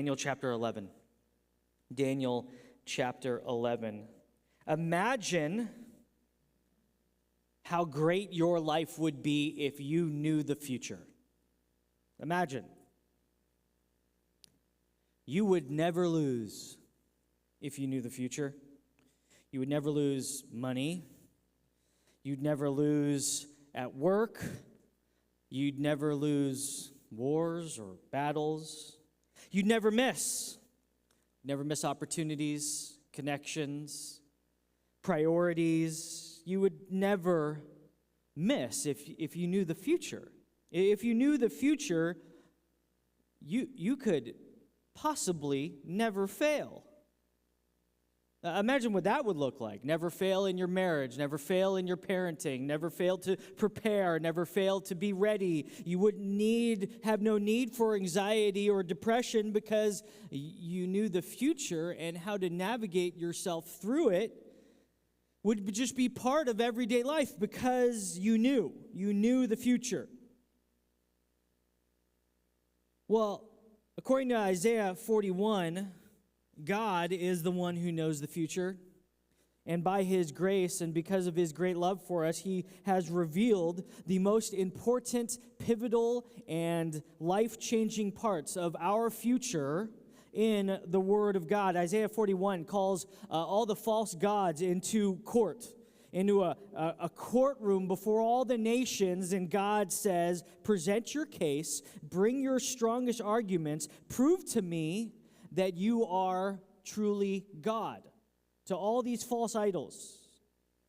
Daniel chapter 11. Daniel chapter 11. Imagine how great your life would be if you knew the future. Imagine. You would never lose if you knew the future. You would never lose money. You'd never lose at work. You'd never lose wars or battles. You'd never miss. Never miss opportunities, connections, priorities. You would never miss if you knew the future. If you knew the future, you could possibly never fail. Imagine what that would look like. Never fail in your marriage, never fail in your parenting, never fail to prepare, never fail to be ready. You wouldn't have no need for anxiety or depression because you knew the future, and how to navigate yourself through it would just be part of everyday life because you knew the future. Well, according to Isaiah 41, God is the one who knows the future, and by His grace and because of His great love for us, He has revealed the most important, pivotal, and life-changing parts of our future in the Word of God. Isaiah 41 calls all the false gods into court, into a courtroom before all the nations, and God says, present your case, bring your strongest arguments, prove to me that you are truly God. To all these false idols,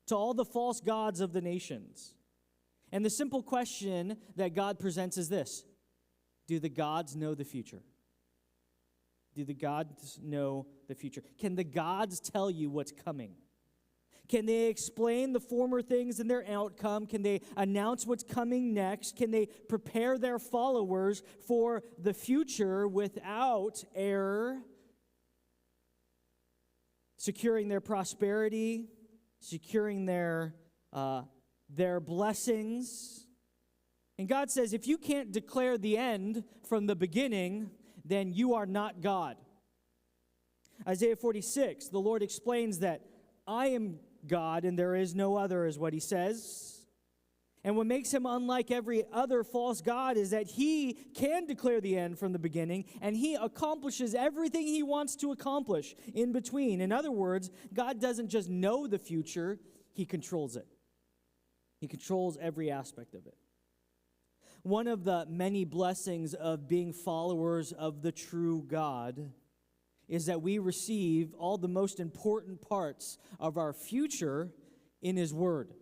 to all the false gods of the nations. And the simple question that God presents is this: do the gods know the future? Do the gods know the future? Can the gods tell you what's coming? Can they explain the former things and their outcome? Can they announce what's coming next? Can they prepare their followers for the future without error, securing their prosperity, securing their blessings? And God says, if you can't declare the end from the beginning, then you are not God. Isaiah 46, the Lord explains that I am God and there is no other, is what He says. And what makes Him unlike every other false god is that He can declare the end from the beginning, and He accomplishes everything He wants to accomplish in between. In other words, God doesn't just know the future, He controls it. He controls every aspect of it. One of the many blessings of being followers of the true God is that we receive all the most important parts of our future in His Word.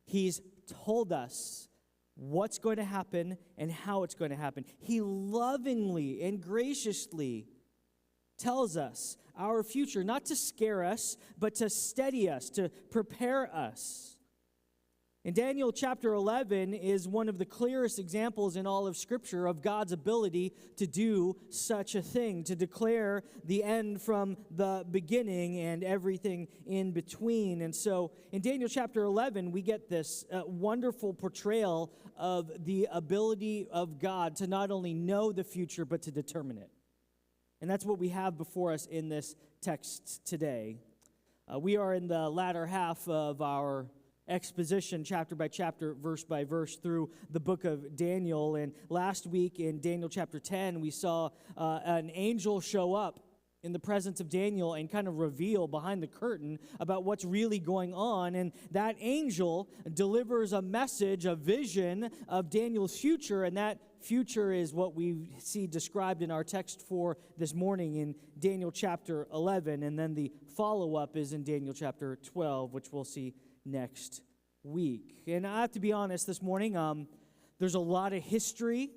He's told us what's going to happen and how it's going to happen. He lovingly and graciously tells us our future, not to scare us, but to steady us, to prepare us. And Daniel chapter 11 is one of the clearest examples in all of Scripture of God's ability to do such a thing, to declare the end from the beginning and everything in between. And so in Daniel chapter 11, we get this wonderful portrayal of the ability of God to not only know the future, but to determine it. And that's what we have before us in this text today. We are in the latter half of our exposition, chapter by chapter, verse by verse, through the book of Daniel. And last week in Daniel chapter 10, we saw an angel show up in the presence of Daniel and kind of reveal behind the curtain about what's really going on. And that angel delivers a message, a vision of Daniel's future, and that future is what we see described in our text for this morning in Daniel chapter 11. And then the follow-up is in Daniel chapter 12, which we'll see next week. And I have to be honest this morning, there's a lot of history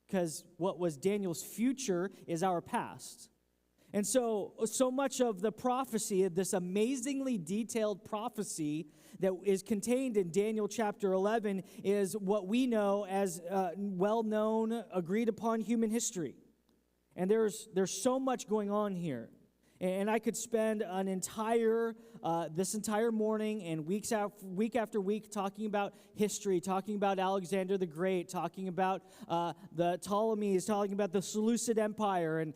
because what was Daniel's future is our past. And so much of the prophecy, of this amazingly detailed prophecy that is contained in Daniel chapter 11 is what we know as well-known, agreed-upon human history. And there's so much going on here. And I could spend this entire morning and week after week talking about history, talking about Alexander the Great, talking about the Ptolemies, talking about the Seleucid Empire, and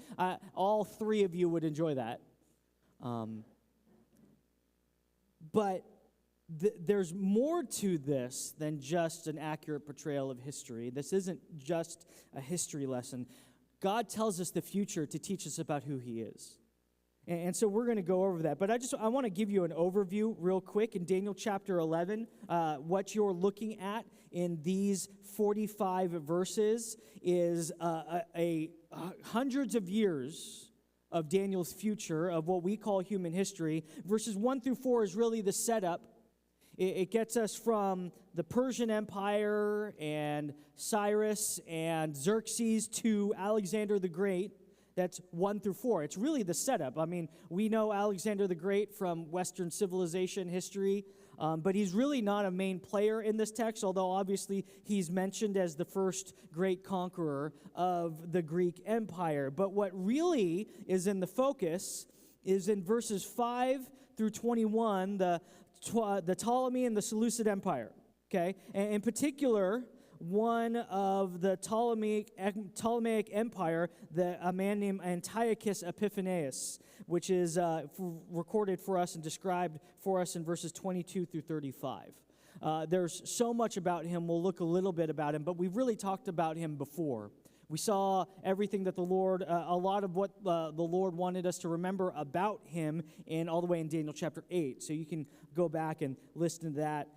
all three of you would enjoy that. But there's more to this than just an accurate portrayal of history. This isn't just a history lesson. God tells us the future to teach us about who He is. And so we're going to go over that. But I want to give you an overview real quick. In Daniel chapter 11, what you're looking at in these 45 verses is hundreds of years of Daniel's future, of what we call human history. Verses 1 through 4 is really the setup. It gets us from the Persian Empire and Cyrus and Xerxes to Alexander the Great. That's 1 through 4. It's really the setup. I mean, we know Alexander the Great from Western civilization history, but he's really not a main player in this text, although obviously he's mentioned as the first great conqueror of the Greek Empire. But what really is in the focus is in verses 5 through 21, the Ptolemy and the Seleucid Empire. Okay? And in particular, one of the Ptolemaic Empire, a man named Antiochus Epiphanes, which is recorded for us and described for us in verses 22 through 35. There's so much about him. We'll look a little bit about him, but we've really talked about him before. We saw everything that a lot of what the Lord wanted us to remember about him all the way in Daniel chapter 8. So you can go back and listen to that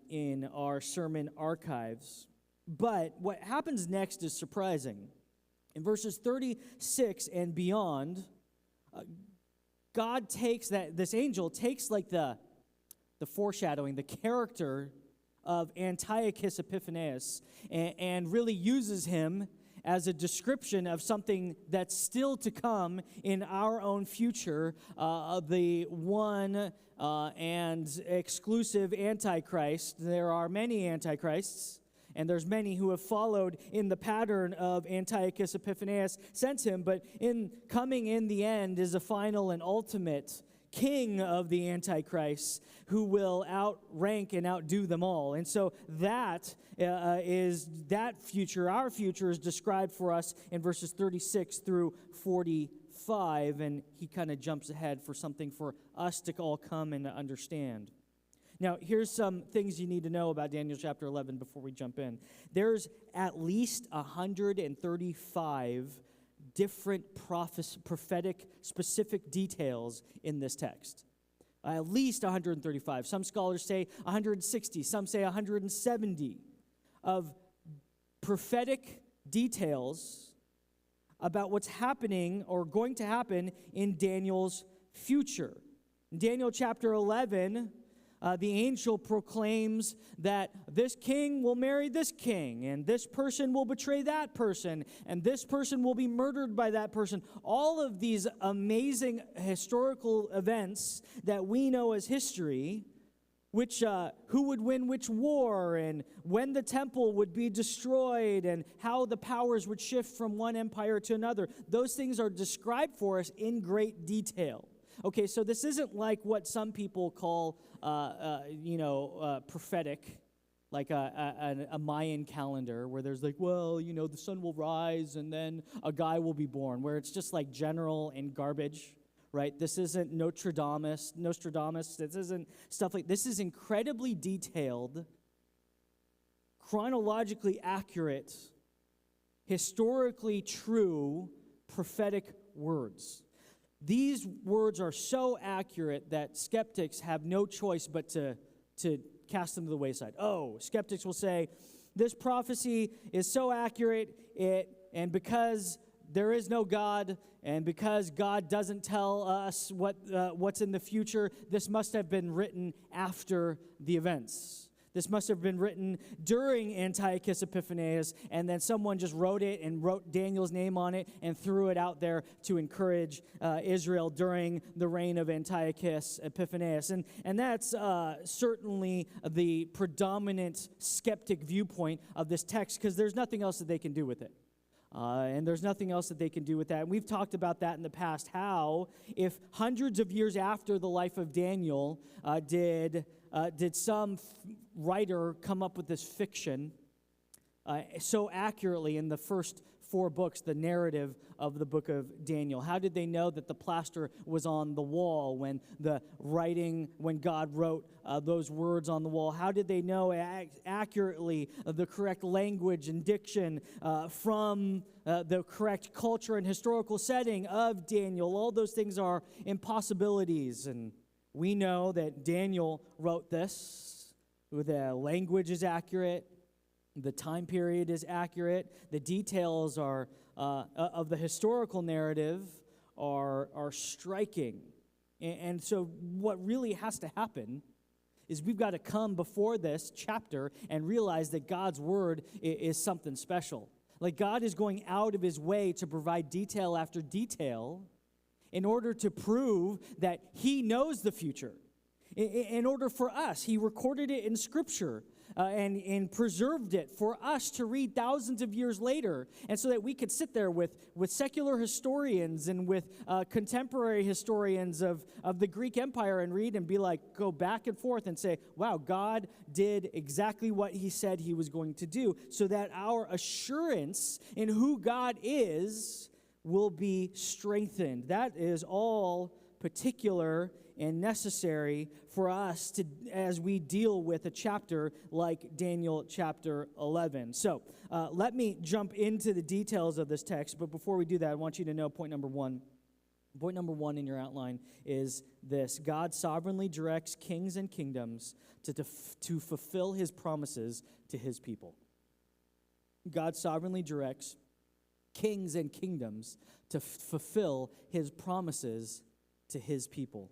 in our sermon archives. But what happens next is surprising. In verses 36 and beyond, God takes this angel takes like the foreshadowing, the character of Antiochus Epiphanes, and really uses him as a description of something that's still to come in our own future, the one and exclusive Antichrist. There are many Antichrists, and there's many who have followed in the pattern of Antiochus Epiphanes since him, but coming in the end is a final and ultimate king of the Antichrist who will outrank and outdo them all. And so that is that future. Our future is described for us in verses 36 through 45, and he kind of jumps ahead for something for us to all come and understand. Now, here's some things you need to know about Daniel chapter 11 before we jump in. There's at least 135 different prophetic specific details in this text. At least 135. Some scholars say 160. Some say 170 of prophetic details about what's happening or going to happen in Daniel's future. In Daniel chapter 11, the angel proclaims that this king will marry this king, and this person will betray that person, and this person will be murdered by that person. All of these amazing historical events that we know as history, who would win which war, and when the temple would be destroyed, and how the powers would shift from one empire to another. Those things are described for us in great detail. Okay, so this isn't like what some people call, prophetic, like a Mayan calendar, where there's like, well, the sun will rise and then a guy will be born, where it's just like general and garbage, right? This isn't Nostradamus. This isn't stuff like this. Is incredibly detailed, chronologically accurate, historically true prophetic words. These words are so accurate that skeptics have no choice but to cast them to the wayside. Oh, skeptics will say, this prophecy is so accurate, and because there is no God, and because God doesn't tell us what's in the future, this must have been written after the events. This must have been written during Antiochus Epiphanes, and then someone just wrote it and wrote Daniel's name on it and threw it out there to encourage Israel during the reign of Antiochus Epiphanes. And that's certainly the predominant skeptic viewpoint of this text, because there's nothing else that they can do with it. And there's nothing else that they can do with that. And we've talked about that in the past, how if hundreds of years after the life of Daniel did some writer come up with this fiction so accurately in the first 4 books, the narrative of the book of Daniel? How did they know that the plaster was on the wall when God wrote those words on the wall? How did they know accurately the correct language and diction from the correct culture and historical setting of Daniel? All those things are impossibilities, and we know that Daniel wrote this. The language is accurate. The time period is accurate. The details are of the historical narrative are striking. And so what really has to happen is we've got to come before this chapter and realize that God's word is something special. Like, God is going out of his way to provide detail after detail in order to prove that he knows the future. In order for us, he recorded it in Scripture and preserved it for us to read thousands of years later, and so that we could sit there with secular historians and with contemporary historians of the Greek Empire and read and be like, go back and forth and say, wow, God did exactly what he said he was going to do, so that our assurance in who God is will be strengthened. That is all particular and necessary for us to, as we deal with a chapter like Daniel chapter 11. So let me jump into the details of this text, but before we do that, I want you to know point number one. Point number one in your outline is this: God sovereignly directs kings and kingdoms to fulfill his promises to his people. God sovereignly directs kings and kingdoms to fulfill his promises to his people.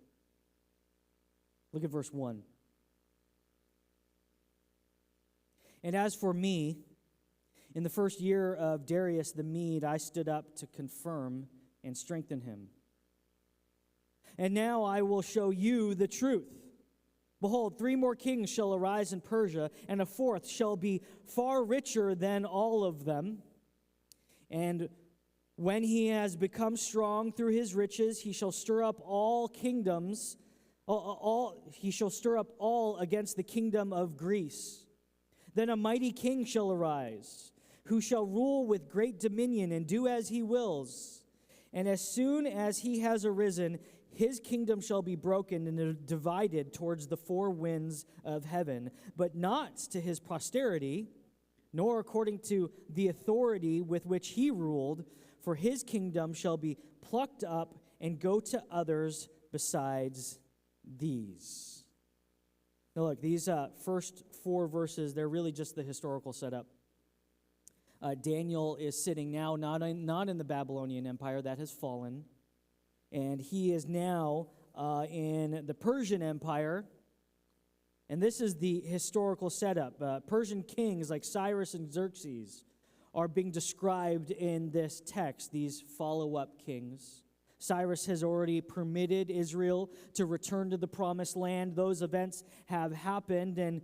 Look at verse 1. And as for me, in the first year of Darius the Mede, I stood up to confirm and strengthen him. And now I will show you the truth. Behold, 3 more kings shall arise in Persia, and a 4th shall be far richer than all of them. And when he has become strong through his riches, he shall stir up all kingdoms. He shall stir up all against the kingdom of Greece. Then a mighty king shall arise, who shall rule with great dominion and do as he wills. And as soon as he has arisen, his kingdom shall be broken and divided towards the 4 winds of heaven, but not to his posterity, nor according to the authority with which he ruled, for his kingdom shall be plucked up and go to others besides these. Now look, these first 4 verses, they're really just the historical setup. Daniel is sitting now not in the Babylonian Empire, that has fallen, and he is now in the Persian Empire, and this is the historical setup. Persian kings like Cyrus and Xerxes are being described in this text, these follow-up kings. Cyrus has already permitted Israel to return to the promised land. Those events have happened, and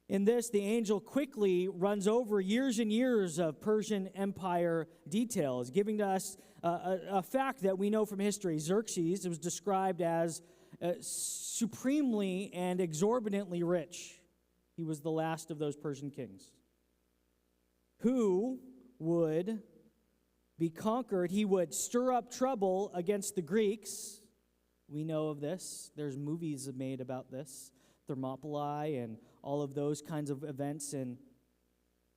in this, the angel quickly runs over years and years of Persian Empire details, giving to us a fact that we know from history. Xerxes was described as supremely and exorbitantly rich. He was the last of those Persian kings who would be conquered. He would stir up trouble against the Greeks. We know of this. There's movies made about this. Thermopylae and all of those kinds of events in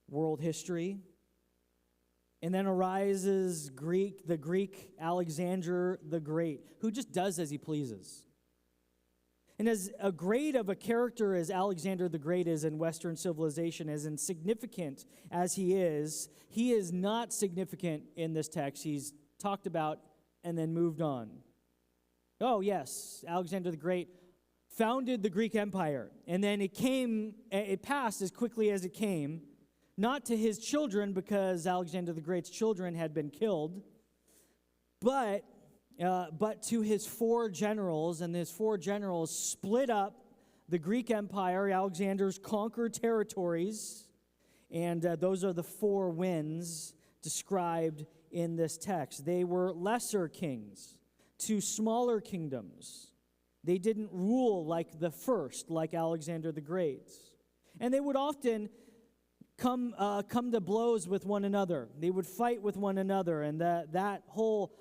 world history. And then arises the Greek Alexander the Great, who just does as he pleases. And as great of a character as Alexander the Great is in Western civilization, as insignificant as he is not significant in this text. He's talked about and then moved on. Oh, yes, Alexander the Great founded the Greek Empire, and then it passed as quickly as it came, not to his children, because Alexander the Great's children had been killed, but to his 4 generals, and his 4 generals split up the Greek Empire. Alexander's conquered territories, and those are the 4 winds described in this text. They were lesser kings to smaller kingdoms. They didn't rule like the first, like Alexander the Great. And they would often come to blows with one another. They would fight with one another, and that whole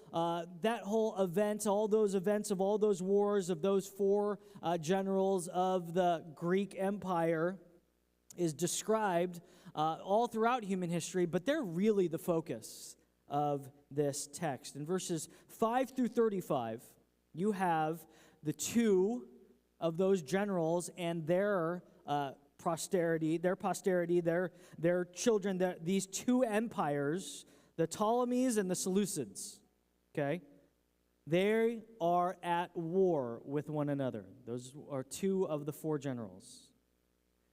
event, all those events of all those wars of those four generals of the Greek Empire, is described all throughout human history. But they're really the focus of this text. In verses 5 through 35, you have the two of those generals and their posterity, their children, these two empires, the Ptolemies and the Seleucids, okay? They are at war with one another. Those are two of the four generals.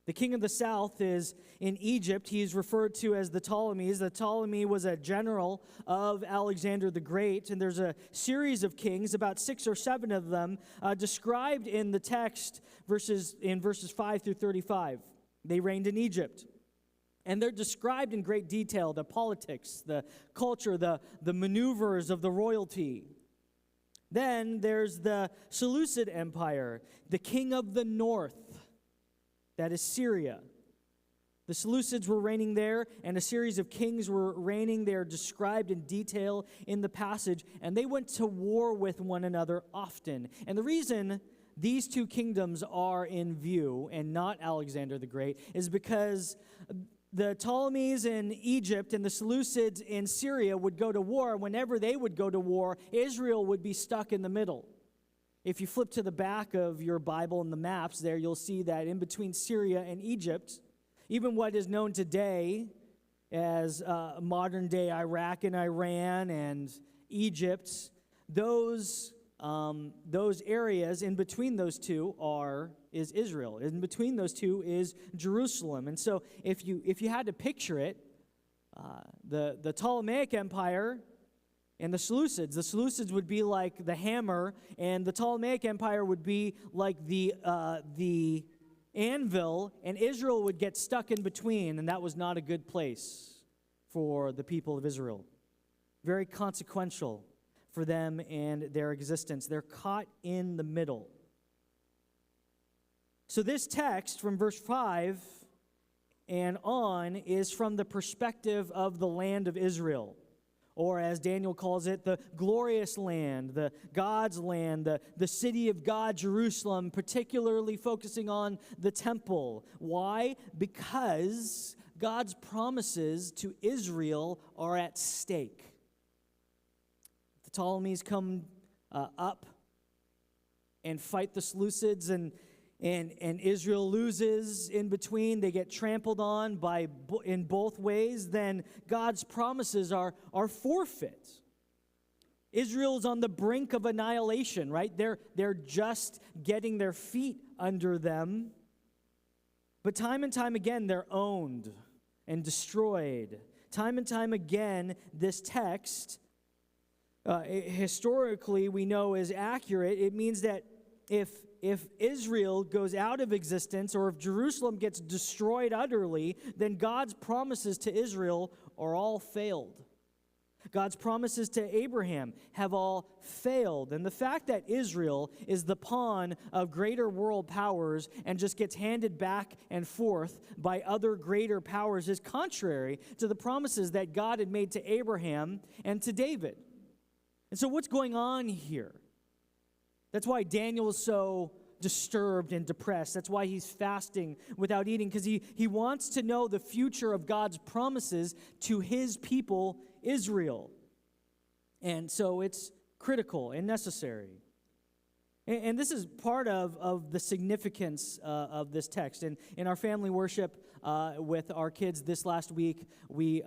The king of the south is in Egypt. He is referred to as the Ptolemies. The Ptolemy was a general of Alexander the Great, and there's a series of kings, about 6 or 7 of them, described in the text verses 5 through 35. They reigned in Egypt. And they're described in great detail, the politics, the culture, the maneuvers of the royalty. Then there's the Seleucid Empire, the king of the north. That is Syria. The Seleucids were reigning there, and a series of kings were reigning. They are described in detail in the passage, and they went to war with one another often. And the reason these two kingdoms are in view, and not Alexander the Great, is because the Ptolemies in Egypt and the Seleucids in Syria would go to war. Whenever they would go to war, Israel would be stuck in the middle. If you flip to the back of your Bible and the maps there, you'll see that in between Syria and Egypt, even what is known today as modern-day Iraq and Iran and Egypt, those areas in between those two is Israel. In between those two is Jerusalem. And so if you had to picture it, the Ptolemaic Empire and the Seleucids would be like the hammer, and the Ptolemaic Empire would be like the anvil, and Israel would get stuck in between, and that was not a good place for the people of Israel. Very consequential for them and their existence. They're caught in the middle. So this text from verse 5 and on is from the perspective of the land of Israel. Or as Daniel calls it, the glorious land, the God's land, the city of God, Jerusalem, particularly focusing on the temple. Why? Because God's promises to Israel are at stake. The Ptolemies come up and fight the Seleucids, and Israel loses in between. They get trampled on in both ways. Then God's promises are forfeit. Israel's on the brink of annihilation, right? They're just getting their feet under them. But time and time again, they're owned and destroyed. Time and time again, this text, historically, we know is accurate. It means that if Israel goes out of existence, or if Jerusalem gets destroyed utterly, then God's promises to Israel are all failed. God's promises to Abraham have all failed. And the fact that Israel is the pawn of greater world powers and just gets handed back and forth by other greater powers is contrary to the promises that God had made to Abraham and to David. And so what's going on here? That's why Daniel is so disturbed and depressed. That's why he's fasting without eating, because he wants to know the future of God's promises to his people, Israel. And so it's critical and necessary. And this is part of the significance of this text. And in our family worship with our kids this last week, we've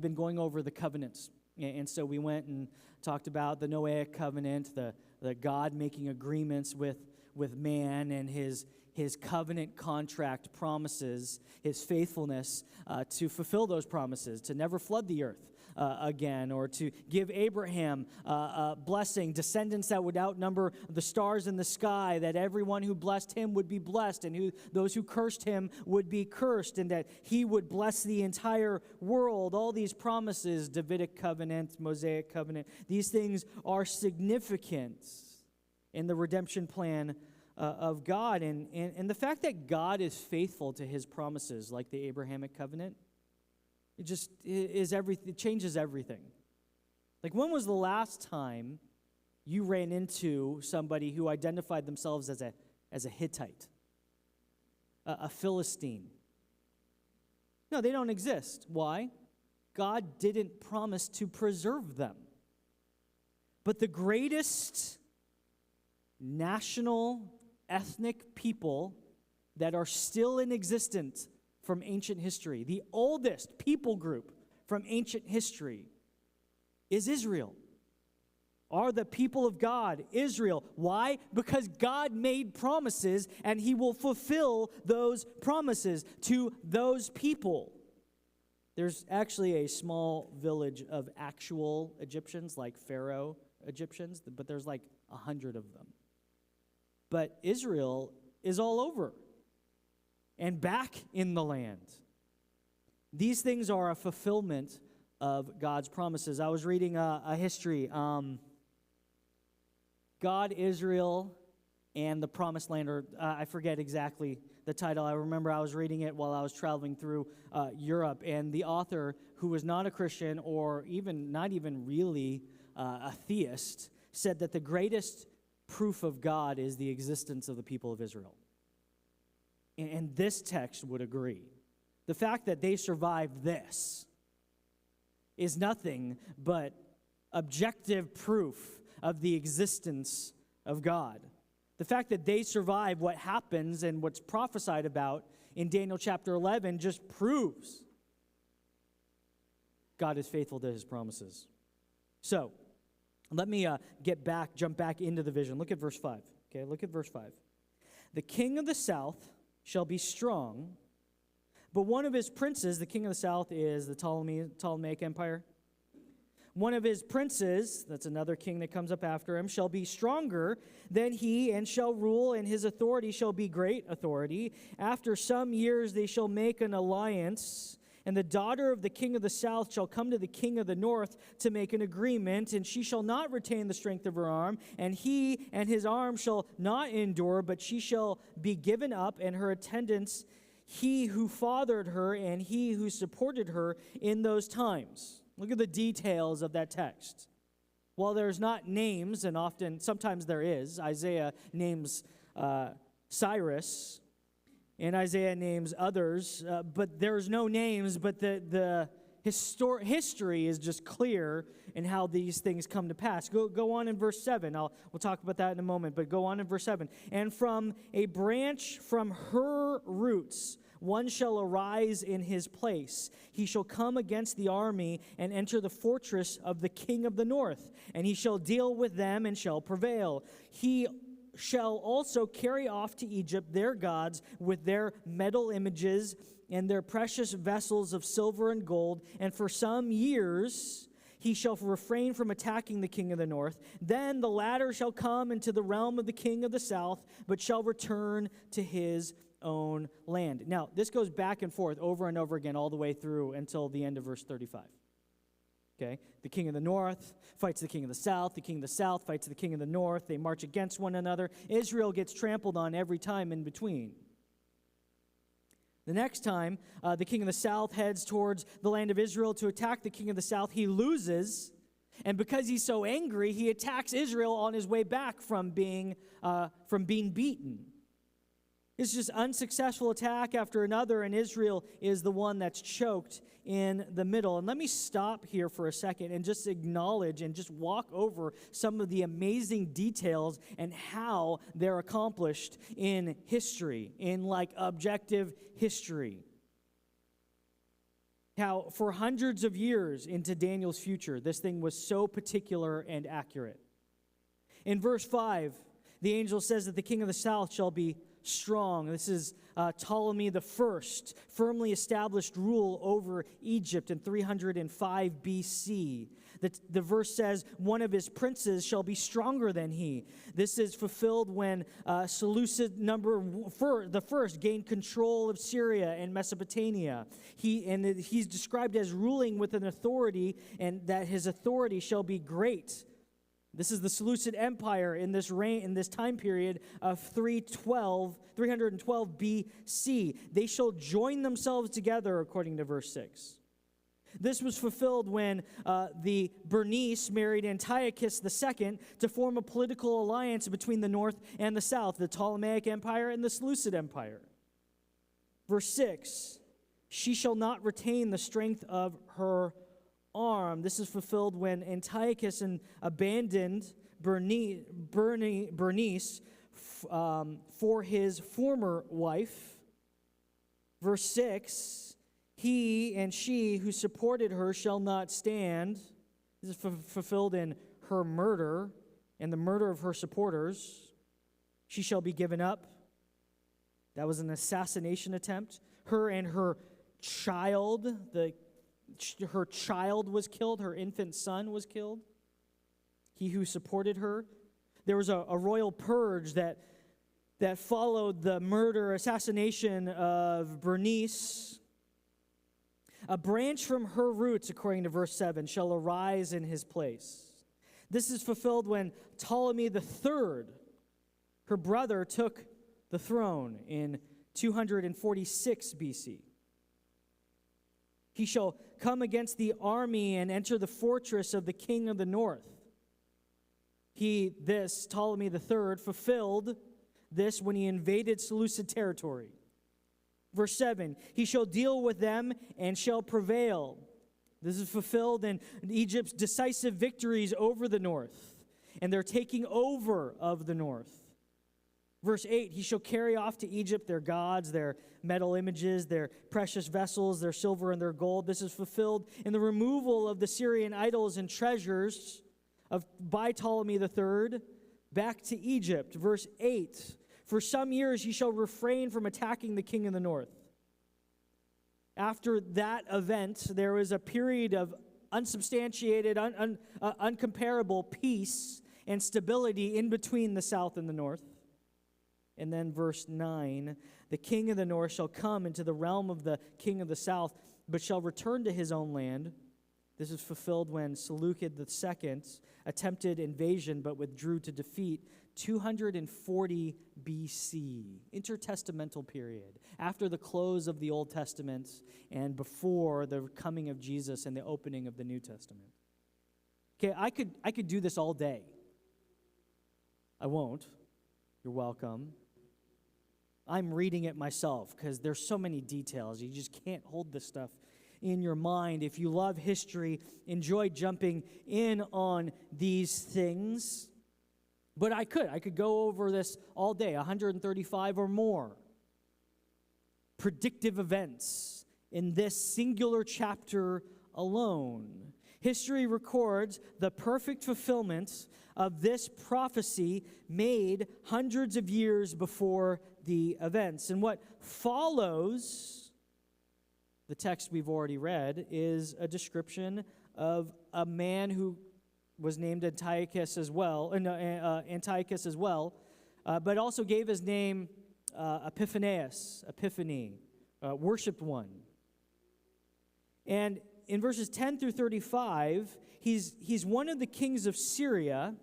been going over the covenants. And so we went and talked about the Noahic covenant, the God making agreements with man, and his covenant contract promises, his faithfulness to fulfill those promises, to never flood the earth again, or to give Abraham a blessing, descendants that would outnumber the stars in the sky, that everyone who blessed him would be blessed, and those who cursed him would be cursed, and that he would bless the entire world. All these promises, Davidic covenant, Mosaic covenant, these things are significant in the redemption plan of God. And the fact that God is faithful to his promises, like the Abrahamic covenant, it changes everything. Like, when was the last time you ran into somebody who identified themselves as a Hittite, a Philistine? No, they don't exist. Why? God didn't promise to preserve them. But the greatest national, ethnic people that are still in existence from ancient history, the oldest people group from ancient history, is Israel. Are the people of God, Israel. Why? Because God made promises, and he will fulfill those promises to those people. There's actually a small village of actual Egyptians, like Pharaoh Egyptians, but there's like 100 of them. But Israel is all over and back in the land. These things are a fulfillment of God's promises. I was reading a history, God, Israel, and the Promised Land, or I forget exactly the title. I remember I was reading it while I was traveling through Europe, and the author, who was not a Christian or not even really a theist, said that the greatest proof of God is the existence of the people of Israel. And this text would agree. The fact that they survived this is nothing but objective proof of the existence of God. The fact that they survive what happens and what's prophesied about in Daniel chapter 11 just proves God is faithful to his promises. So, let me jump back into the vision. Look at verse 5. Okay, look at verse 5. The king of the south shall be strong, but one of his princes, the king of the south is the Ptolemaic Empire. One of his princes, that's another king that comes up after him, shall be stronger than he, and shall rule, and his authority shall be great authority. After some years they shall make an alliance, and the daughter of the king of the south shall come to the king of the north to make an agreement, and she shall not retain the strength of her arm, and he and his arm shall not endure, but she shall be given up, and her attendants, he who fathered her, and he who supported her in those times. Look at the details of that text. While there's not names, and sometimes there is, Isaiah names Cyrus, and Isaiah names others, but there's no names, but the history is just clear in how these things come to pass. Go on in verse 7. We'll talk about that in a moment, but go on in verse 7. And from a branch from her roots one shall arise in his place. He shall come against the army and enter the fortress of the king of the north, and he shall deal with them and shall prevail. He shall also carry off to Egypt their gods with their metal images and their precious vessels of silver and gold, and for some years he shall refrain from attacking the king of the north. Then the latter shall come into the realm of the king of the south, but shall return to his own land. Now, this goes back and forth over and over again all the way through until the end of verse 35. Okay, the king of the north fights the king of the south. The king of the south fights the king of the north. They march against one another. Israel gets trampled on every time in between. The next time, the king of the south heads towards the land of Israel to attack the king of the south. He loses, and because he's so angry, he attacks Israel on his way back from being beaten. It's just unsuccessful attack after another, and Israel is the one that's choked in the middle. And let me stop here for a second and just acknowledge and just walk over some of the amazing details and how they're accomplished in history, in like objective history. How for hundreds of years into Daniel's future, this thing was so particular and accurate. In verse 5, The angel says that the king of the south shall be strong. This is Ptolemy the First, firmly established rule over Egypt in 305 B.C. The verse says, one of his princes shall be stronger than he. This is fulfilled when Seleucid the first gained control of Syria and Mesopotamia. He's described as ruling with an authority, and that his authority shall be great. This is the Seleucid Empire in this time period of 312 B.C. They shall join themselves together, according to verse 6. This was fulfilled when the Bernice married Antiochus II to form a political alliance between the north and the south, the Ptolemaic Empire and the Seleucid Empire. Verse 6, she shall not retain the strength of her arm. This is fulfilled when Antiochus abandoned Bernice for his former wife. Verse 6, he and she who supported her shall not stand. This is fulfilled in her murder and the murder of her supporters. She shall be given up. That was an assassination attempt. Her and her child, her child was killed. Her infant son was killed. He who supported her. There was a royal purge that followed the assassination of Bernice. A branch from her roots, according to verse 7, shall arise in his place. This is fulfilled when Ptolemy III, her brother, took the throne in 246 BC. He shall come against the army and enter the fortress of the king of the north. Ptolemy III, fulfilled this when he invaded Seleucid territory. Verse 7, he shall deal with them and shall prevail. This is fulfilled in Egypt's decisive victories over the north and their taking over of the north. Verse 8, he shall carry off to Egypt their gods, their metal images, their precious vessels, their silver and their gold. This is fulfilled in the removal of the Syrian idols and treasures by Ptolemy III back to Egypt. Verse 8, for some years he shall refrain from attacking the king of the north. After that event, there was a period of unsubstantiated, uncomparable peace and stability in between the south and the north. And then verse 9, the king of the north shall come into the realm of the king of the south, but shall return to his own land. This is fulfilled when Seleucid II attempted invasion but withdrew to defeat 240 BC, intertestamental period, after the close of the Old Testament and before the coming of Jesus and the opening of the New Testament. Okay, I could do this all day. I won't. You're welcome. I'm reading it myself because there's so many details. You just can't hold this stuff in your mind. If you love history, enjoy jumping in on these things. But I could go over this all day, 135 or more predictive events in this singular chapter alone. History records the perfect fulfillment of this prophecy made hundreds of years before the events. And what follows the text we've already read is a description of a man who was named Antiochus as well, but also gave his name Epiphany, worshipped one. And in verses 10 through 35, he's one of the kings of Syria,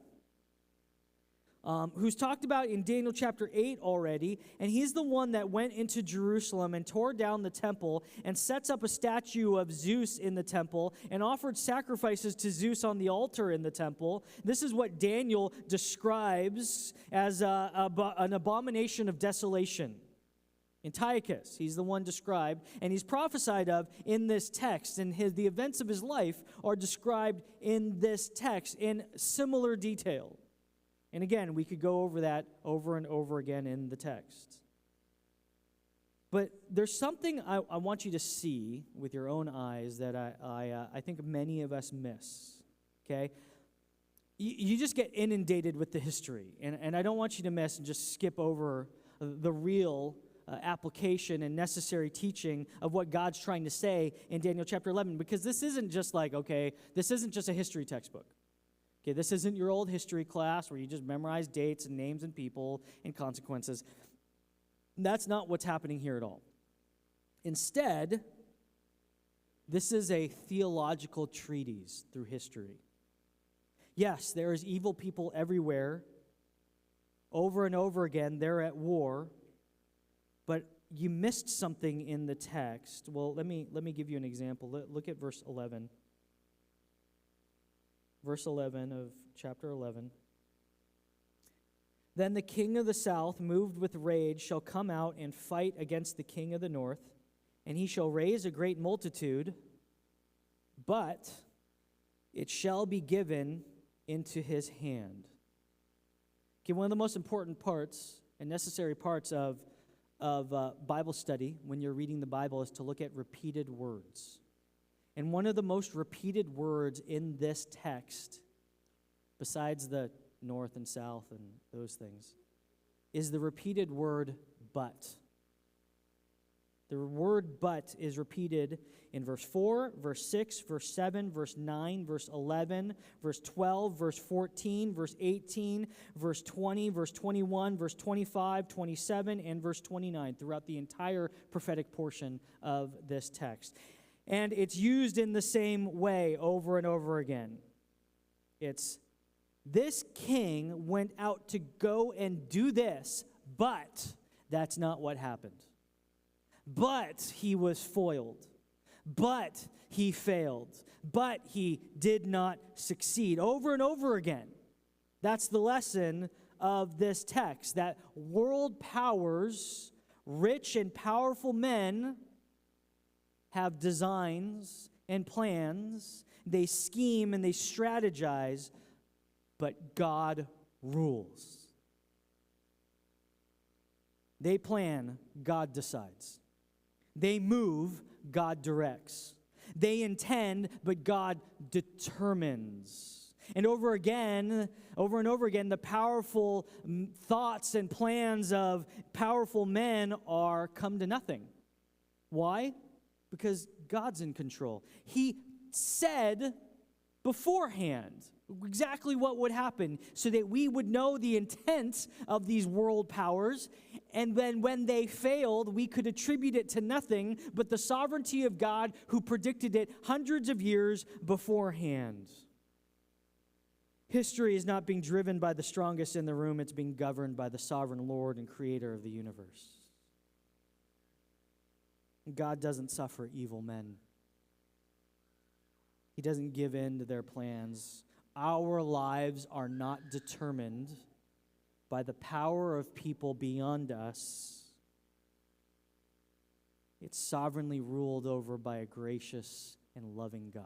who's talked about in Daniel chapter 8 already, and he's the one that went into Jerusalem and tore down the temple and sets up a statue of Zeus in the temple and offered sacrifices to Zeus on the altar in the temple. This is what Daniel describes as an abomination of desolation. Antiochus, he's the one described, and he's prophesied of in this text, and the events of his life are described in this text in similar detail. And again, we could go over that over and over again in the text. But there's something I want you to see with your own eyes that I think many of us miss, okay? you just get inundated with the history. And I don't want you to miss and just skip over the real application and necessary teaching of what God's trying to say in Daniel chapter 11, because this isn't just like, okay, this isn't just a history textbook. Okay, this isn't your old history class where you just memorize dates and names and people and consequences. That's not what's happening here at all. Instead, this is a theological treatise through history. Yes, there is evil people everywhere. Over and over again, they're at war. But you missed something in the text. Well, let me give you an example. Look at verse 11. Verse 11 of chapter 11. Then the king of the south, moved with rage, shall come out and fight against the king of the north, and he shall raise a great multitude, but it shall be given into his hand. Okay, one of the most important parts and necessary parts of Bible study when you're reading the Bible is to look at repeated words. And one of the most repeated words in this text, besides the north and south and those things, is the repeated word but. The word but is repeated in verse 4, verse 6, verse 7, verse 9, verse 11, verse 12, verse 14, verse 18, verse 20, verse 21, verse 25, 27, and verse 29 throughout the entire prophetic portion of this text. And it's used in the same way over and over again. It's, this king went out to go and do this, but that's not what happened. But he was foiled. But he failed. But he did not succeed. Over and over again. That's the lesson of this text, that world powers, rich and powerful men, have designs and plans. They scheme and they strategize, but God rules. They plan, God decides. They move, God directs. They intend, but God determines. And over and over again, the powerful thoughts and plans of powerful men are come to nothing. Why? Because God's in control. He said beforehand exactly what would happen so that we would know the intent of these world powers, and then when they failed, we could attribute it to nothing but the sovereignty of God who predicted it hundreds of years beforehand. History is not being driven by the strongest in the room, it's being governed by the sovereign Lord and creator of the universe. God doesn't suffer evil men. He doesn't give in to their plans. Our lives are not determined by the power of people beyond us. It's sovereignly ruled over by a gracious and loving God.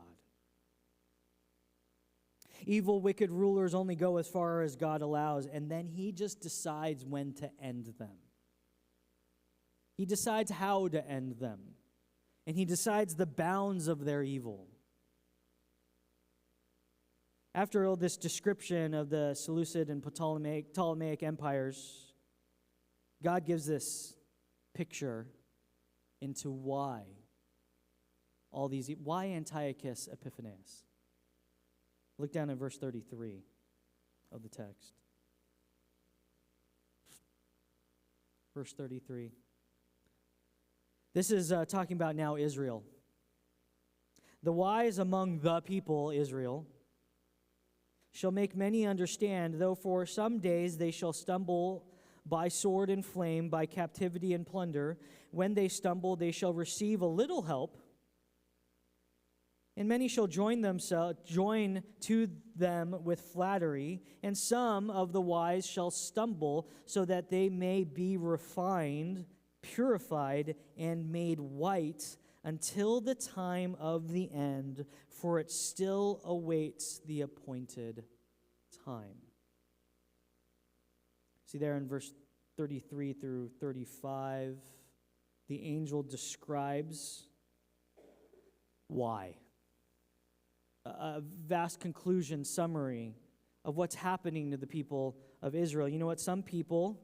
Evil, wicked rulers only go as far as God allows, and then he just decides when to end them. He decides how to end them, and he decides the bounds of their evil. After all this description of the Seleucid and Ptolemaic empires, God gives this picture into why Antiochus Epiphanes. Look down at verse 33 of the text. Verse 33. This is talking about now Israel. The wise among the people, Israel, shall make many understand, though for some days they shall stumble by sword and flame, by captivity and plunder. When they stumble, they shall receive a little help. And many shall join to them with flattery, and some of the wise shall stumble, so that they may be refined, purified, and made white until the time of the end, for it still awaits the appointed time. See there in verse 33 through 35, the angel describes why. A vast conclusion summary of what's happening to the people of Israel. You know what? Some people,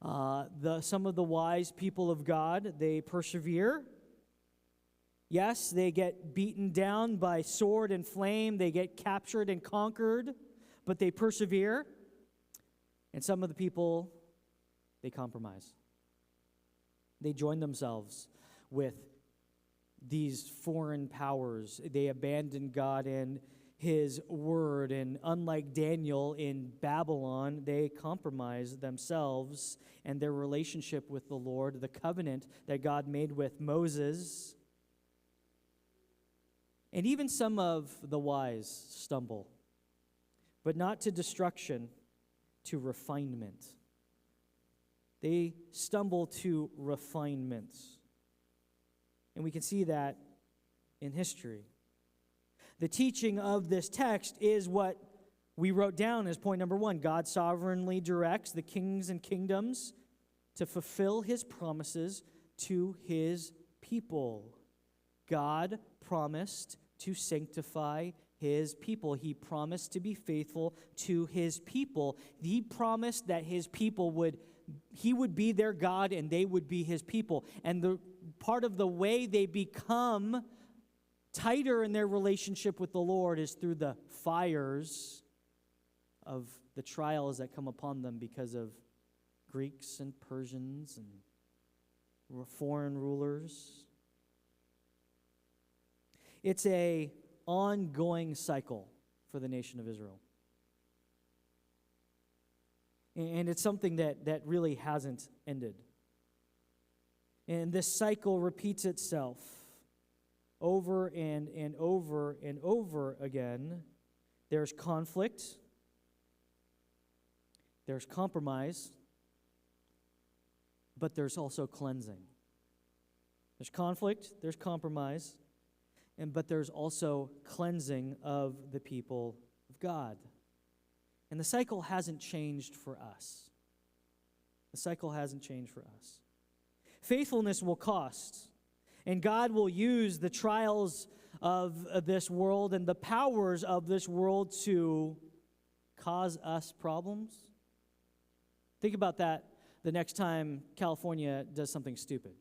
some of the wise people of God, they persevere. Yes, they get beaten down by sword and flame. They get captured and conquered, but they persevere. And some of the people, they compromise. They join themselves with these foreign powers. They abandon God and His word. And unlike Daniel in Babylon, they compromise themselves and their relationship with the Lord, the covenant that God made with Moses. And even some of the wise stumble, but not to destruction, to refinement. They stumble to refinement. And we can see that in history. The teaching of this text is what we wrote down as point number 1. God sovereignly directs the kings and kingdoms to fulfill His promises to His people. God promised to sanctify His people. He promised to be faithful to His people. He promised that His people He would be their God and they would be His people. And the part of the way they become tighter in their relationship with the Lord is through the fires of the trials that come upon them because of Greeks and Persians and foreign rulers. It's an ongoing cycle for the nation of Israel. And it's something that really hasn't ended. And this cycle repeats itself over and over and over again. There's conflict. There's compromise. But there's also cleansing. There's conflict. There's compromise. But there's also cleansing of the people of God. And the cycle hasn't changed for us. The cycle hasn't changed for us. Faithfulness will cost. And God will use the trials of this world and the powers of this world to cause us problems. Think about that the next time California does something stupid.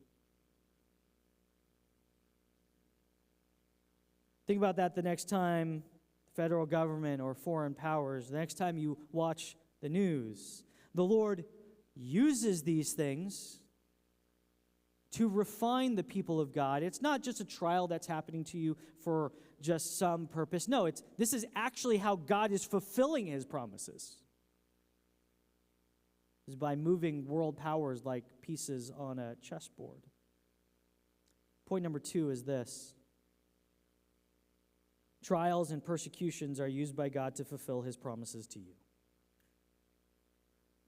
Think about that the next time the federal government or foreign powers, the next time you watch the news. The Lord uses these things to refine the people of God. It's not just a trial that's happening to you for just some purpose. No, this is actually how God is fulfilling His promises. Is by moving world powers like pieces on a chessboard. Point number 2 is this. Trials and persecutions are used by God to fulfill His promises to you.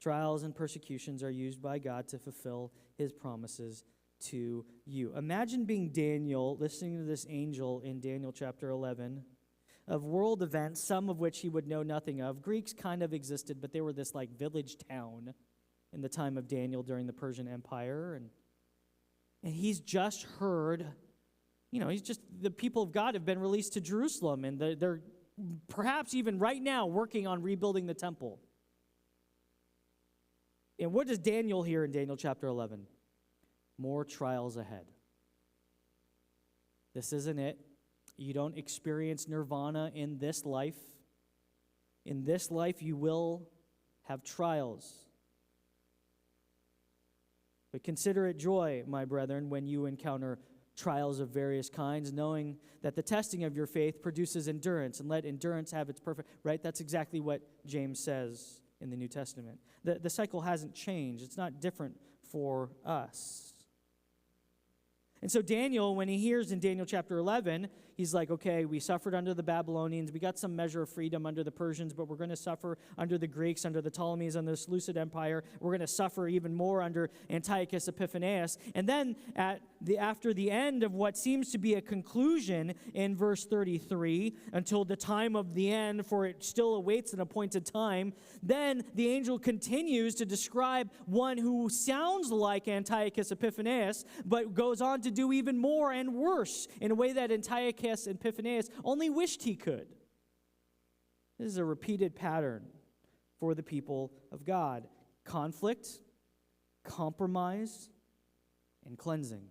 Trials and persecutions are used by God to fulfill His promises to you. Imagine being Daniel, listening to this angel in Daniel chapter 11, of world events, some of which he would know nothing of. Greeks kind of existed, but they were this like village town in the time of Daniel during the Persian Empire. And he's just heard, the people of God have been released to Jerusalem, and they're perhaps even right now working on rebuilding the temple. And what does Daniel hear in Daniel chapter 11? More trials ahead. This isn't it. You don't experience nirvana in this life. In this life, you will have trials. But consider it joy, my brethren, when you encounter trials of various kinds, knowing that the testing of your faith produces endurance, and let endurance have its perfect, right? That's exactly what James says in the New Testament. The cycle hasn't changed. It's not different for us. And so Daniel, when he hears in Daniel chapter 11, he's like, okay, we suffered under the Babylonians. We got some measure of freedom under the Persians, but we're going to suffer under the Greeks, under the Ptolemies, under the Seleucid Empire. We're going to suffer even more under Antiochus Epiphanes. And then after the end of what seems to be a conclusion in verse 33, until the time of the end, for it still awaits an appointed time, then the angel continues to describe one who sounds like Antiochus Epiphanes, but goes on to do even more and worse in a way that Antiochus Epiphanes only wished he could. This is a repeated pattern for the people of God: conflict, compromise, and cleansing.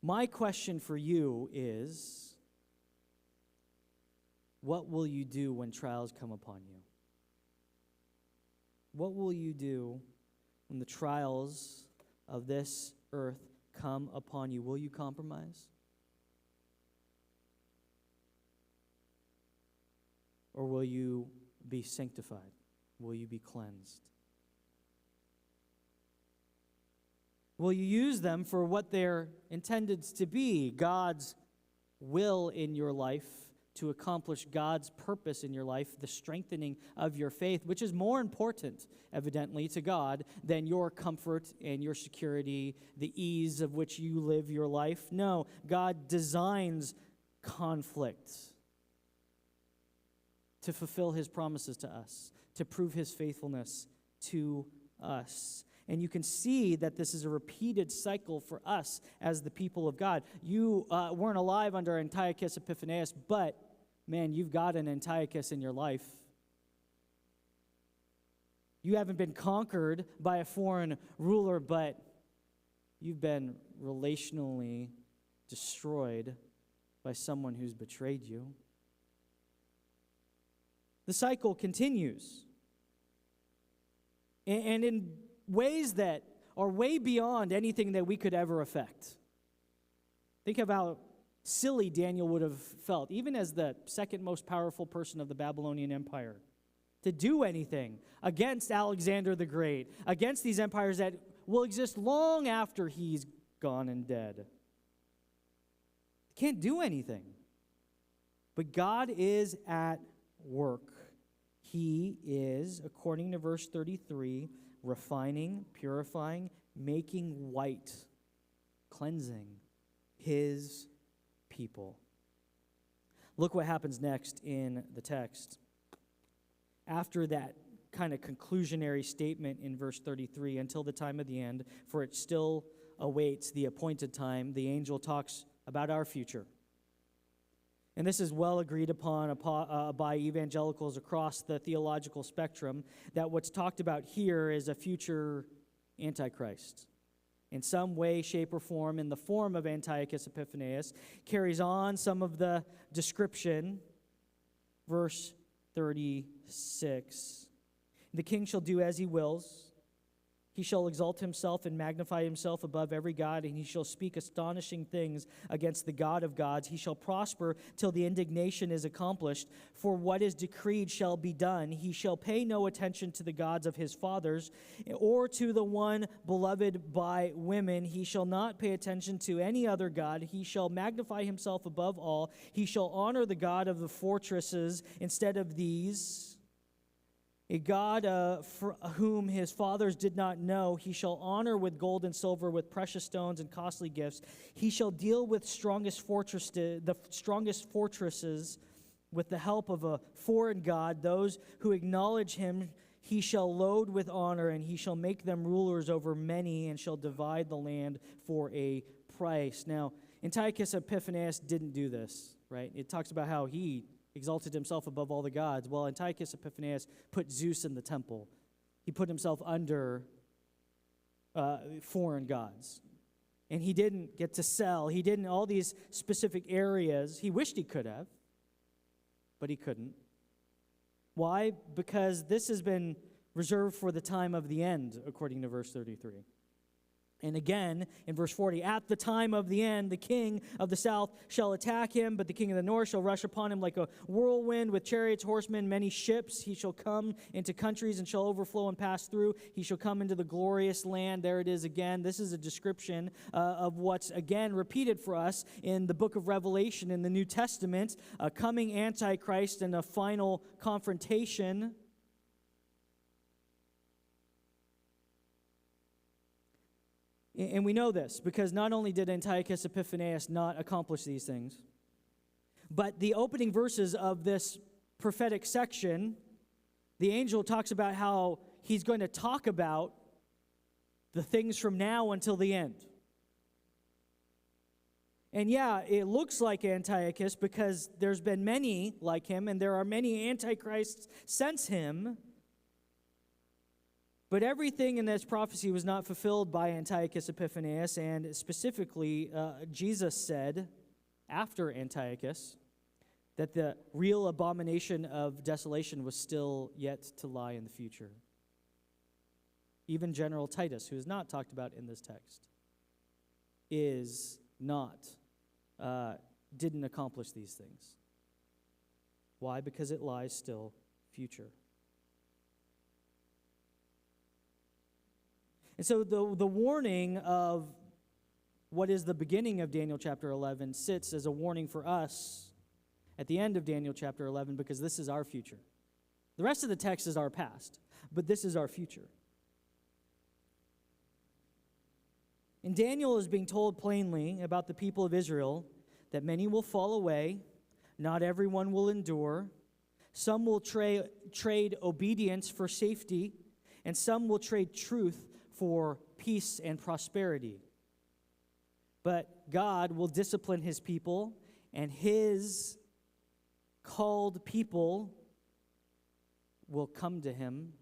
My question for you is, what will you do when trials come upon you? What will you do when the trials of this earth come upon you? Will you compromise? Or will you be sanctified? Will you be cleansed? Will you use them for what they're intended to be, God's will in your life, to accomplish God's purpose in your life, the strengthening of your faith, which is more important, evidently, to God than your comfort and your security, the ease of which you live your life? No, God designs conflict to fulfill his promises to us, to prove his faithfulness to us. And you can see that this is a repeated cycle for us as the people of God. You weren't alive under Antiochus Epiphanes, but, man, you've got an Antiochus in your life. You haven't been conquered by a foreign ruler, but you've been relationally destroyed by someone who's betrayed you. The cycle continues. And in ways that are way beyond anything that we could ever affect. Think of how silly Daniel would have felt, even as the second most powerful person of the Babylonian Empire, to do anything against Alexander the Great, against these empires that will exist long after he's gone and dead. Can't do anything. But God is at work. He is, according to verse 33, refining, purifying, making white, cleansing his people. Look what happens next in the text. After that kind of conclusionary statement in verse 33, until the time of the end, for it still awaits the appointed time, the angel talks about our future. And this is well agreed upon by evangelicals across the theological spectrum, that what's talked about here is a future Antichrist. In some way, shape, or form, in the form of Antiochus Epiphanes, carries on some of the description. Verse 36, the king shall do as he wills. He shall exalt himself and magnify himself above every god, and he shall speak astonishing things against the God of gods. He shall prosper till the indignation is accomplished, for what is decreed shall be done. He shall pay no attention to the gods of his fathers, or to the one beloved by women. He shall not pay attention to any other god. He shall magnify himself above all. He shall honor the God of the fortresses instead of these. A God for whom his fathers did not know, he shall honor with gold and silver, with precious stones and costly gifts. He shall deal with the strongest fortresses with the help of a foreign god. Those who acknowledge him he shall load with honor, and he shall make them rulers over many, and shall divide the land for a price. Now, Antiochus Epiphanes didn't do this, right? It talks about how he exalted himself above all the gods. Well, Antiochus Epiphanes put Zeus in the temple. He put himself under foreign gods. And he didn't get to sell. He didn't, all these specific areas. He wished he could have, but he couldn't. Why? Because this has been reserved for the time of the end, according to verse 33. And again, in verse 40, at the time of the end, the king of the south shall attack him, but the king of the north shall rush upon him like a whirlwind with chariots, horsemen, many ships. He shall come into countries and shall overflow and pass through. He shall come into the glorious land. There it is again. This is a description of what's again repeated for us in the book of Revelation in the New Testament, a coming Antichrist and a final confrontation. And we know this because not only did Antiochus Epiphanes not accomplish these things, but the opening verses of this prophetic section, the angel talks about how he's going to talk about the things from now until the end. And yeah, it looks like Antiochus because there's been many like him, and there are many antichrists since him. But everything in this prophecy was not fulfilled by Antiochus Epiphanes, and specifically, Jesus said after Antiochus that the real abomination of desolation was still yet to lie in the future. Even General Titus, who is not talked about in this text, didn't accomplish these things. Why? Because it lies still future. And so the warning of what is the beginning of Daniel chapter 11 sits as a warning for us at the end of Daniel chapter 11, because this is our future. The rest of the text is our past, but this is our future. And Daniel is being told plainly about the people of Israel that many will fall away, not everyone will endure, some will trade obedience for safety, and some will trade truth for peace and prosperity. But God will discipline his people, and his called people will come to him.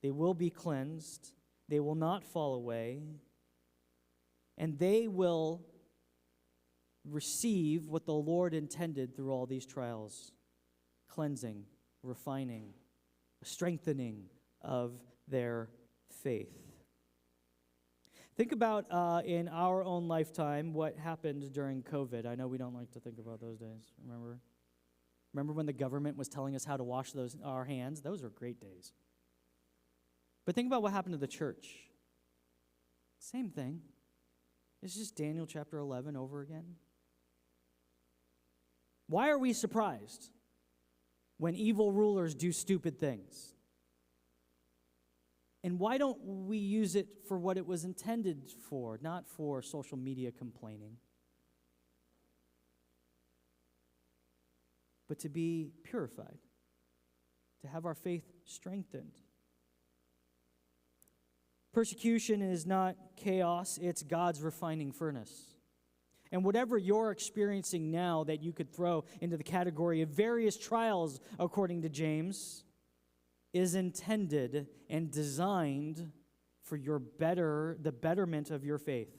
They will be cleansed. They will not fall away. And they will receive what the Lord intended through all these trials: cleansing, refining, strengthening of their faith. Think about in our own lifetime what happened during COVID. I know we don't like to think about those days. Remember when the government was telling us how to wash our hands? Those were great days. But think about what happened to the church. Same thing. It's just Daniel chapter 11 over again. Why are we surprised when evil rulers do stupid things? And why don't we use it for what it was intended for, not for social media complaining, but to be purified, to have our faith strengthened? Persecution is not chaos, it's God's refining furnace. And whatever you're experiencing now that you could throw into the category of various trials, according to James, is intended and designed for the betterment of your faith.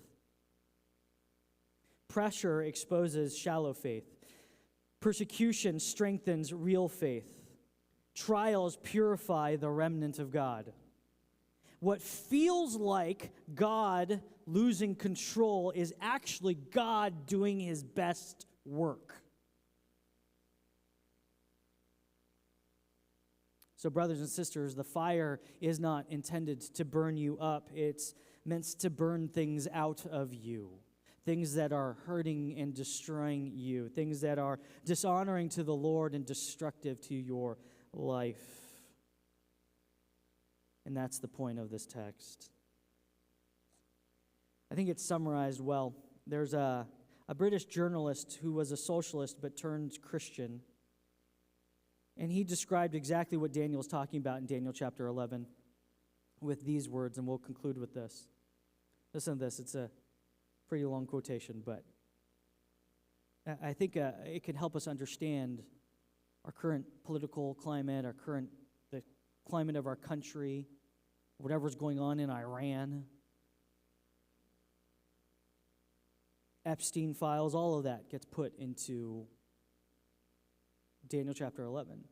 Pressure exposes shallow faith. Persecution strengthens real faith. Trials purify the remnant of God. What feels like God losing control is actually God doing his best work. So, brothers and sisters, the fire is not intended to burn you up. It's meant to burn things out of you, things that are hurting and destroying you, things that are dishonoring to the Lord and destructive to your life. And that's the point of this text. I think it's summarized well. There's a British journalist who was a socialist but turned Christian. And he described exactly what Daniel was talking about in Daniel chapter 11 with these words, and we'll conclude with this. Listen to this. It's a pretty long quotation, but I think it can help us understand our current political climate, the climate of our country, whatever's going on in Iran, Epstein files, all of that gets put into Daniel chapter 11.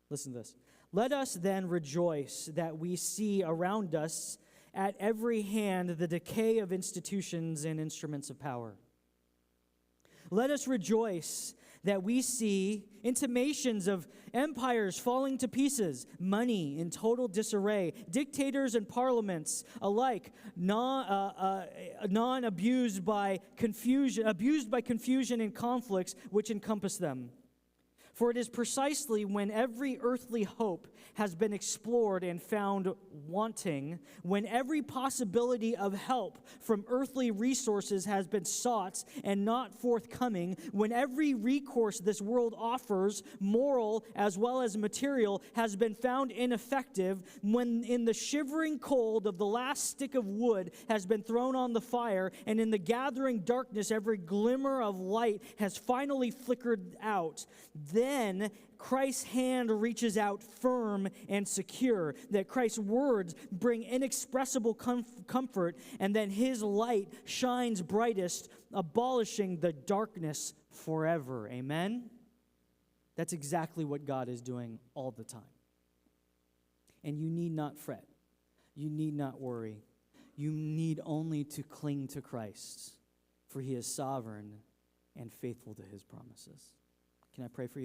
Listen to this. Let us then rejoice that we see around us at every hand the decay of institutions and instruments of power. Let us rejoice that we see intimations of empires falling to pieces, money in total disarray, dictators and parliaments alike abused by confusion and conflicts which encompass them. For it is precisely when every earthly hope has been explored and found wanting, when every possibility of help from earthly resources has been sought and not forthcoming, when every recourse this world offers, moral as well as material, has been found ineffective, when in the shivering cold of the last stick of wood has been thrown on the fire, and in the gathering darkness every glimmer of light has finally flickered out, then Christ's hand reaches out firm and secure, that Christ's words bring inexpressible comfort, and then his light shines brightest, abolishing the darkness forever. Amen? That's exactly what God is doing all the time. And you need not fret. You need not worry. You need only to cling to Christ, for he is sovereign and faithful to his promises. Can I pray for you?